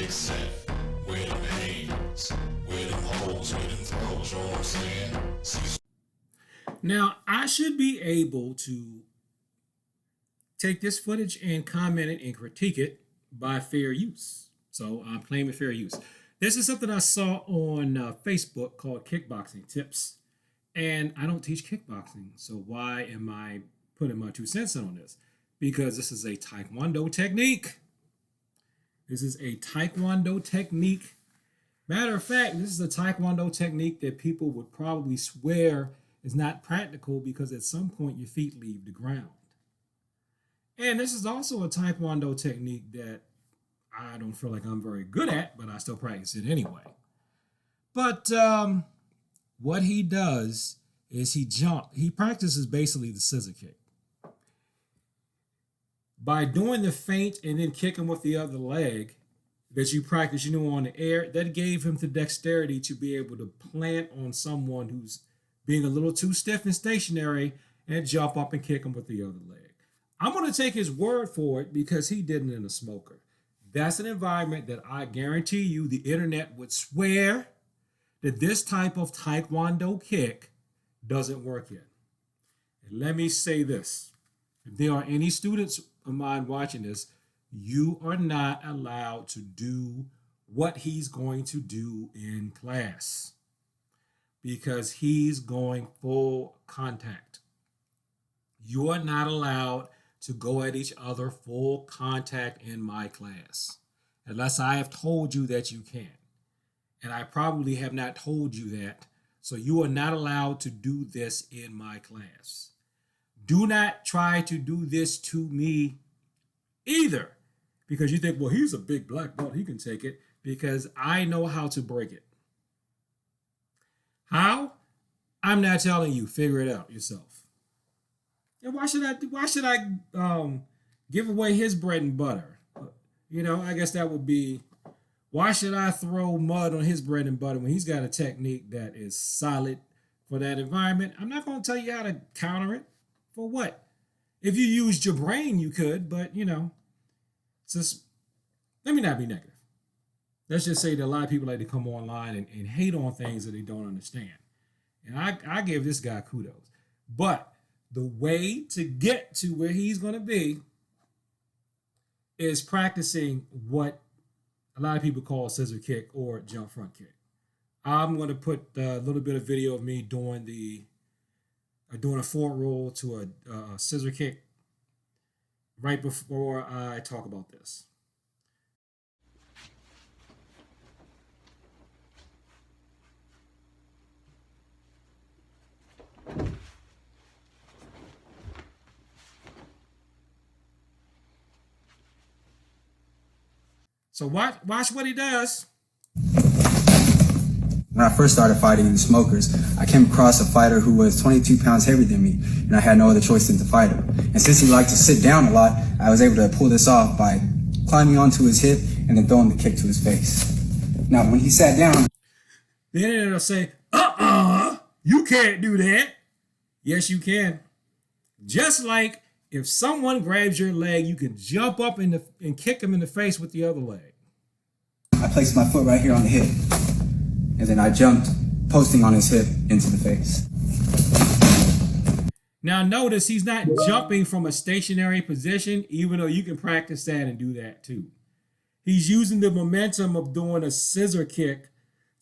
except where them hands, where them holes, where them throws, you know what I'm saying? Now, I should be able to take this footage and comment it and critique it by fair use. So I'm claiming fair use. This is something I saw on Facebook called Kickboxing Tips. And I don't teach kickboxing. So why am I putting my 2 cents in on this? Because this is a Taekwondo technique. This is a Taekwondo technique. Matter of fact, this is a Taekwondo technique that people would probably swear is not practical because at some point your feet leave the ground. And this is also a Taekwondo technique that I don't feel like I'm very good at, but I still practice it anyway. But what he does is he practices basically the scissor kick. By doing the feint and then kicking with the other leg that you practice, on the air, that gave him the dexterity to be able to plant on someone who's being a little too stiff and stationary and jump up and kick him with the other leg. I'm going to take his word for it because he did it in a smoker. That's an environment that I guarantee you the internet would swear that this type of Taekwondo kick doesn't work in. And let me say this. If there are any students of mine watching this, you are not allowed to do what he's going to do in class because he's going full contact. You are not allowed to go at each other full contact in my class unless I have told you that you can. And I probably have not told you that. So you are not allowed to do this in my class. Do not try to do this to me either because you think, well, he's a big black belt. He can take it because I know how to break it. How? I'm not telling you. Figure it out yourself. And why should I give away his bread and butter? I guess that would be, why should I throw mud on his bread and butter when he's got a technique that is solid for that environment? I'm not going to tell you how to counter it. For what? If you used your brain, you could, but just let me not be negative. Let's just say that a lot of people like to come online and hate on things that they don't understand. And I give this guy kudos. But the way to get to where he's going to be is practicing what a lot of people call scissor kick or jump front kick. I'm going to put a little bit of video of me doing a forward roll to a scissor kick right before I talk about this. So watch what he does. When I first started fighting the smokers, I came across a fighter who was 22 pounds heavier than me, and I had no other choice than to fight him. And since he liked to sit down a lot, I was able to pull this off by climbing onto his hip and then throwing the kick to his face. Now, when he sat down, the internet will say, you can't do that. Yes, you can. Just like if someone grabs your leg, you can jump up and kick him in the face with the other leg. I placed my foot right here on the hip, and then I jumped, posting on his hip, into the face. Now notice he's not jumping from a stationary position, even though you can practice that and do that too. He's using the momentum of doing a scissor kick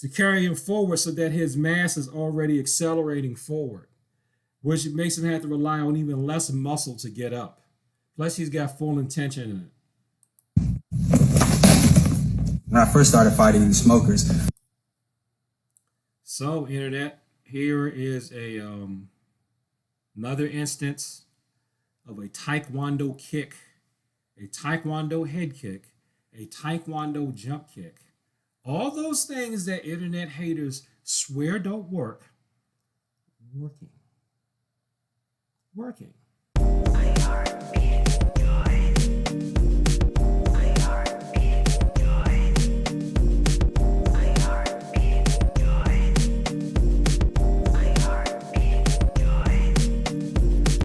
to carry him forward so that his mass is already accelerating forward, which makes him have to rely on even less muscle to get up. Plus, he's got full intention in it. When I first started fighting the smokers. So, internet, here is another instance of a Taekwondo kick, a Taekwondo head kick, a Taekwondo jump kick. All those things that internet haters swear don't work, working.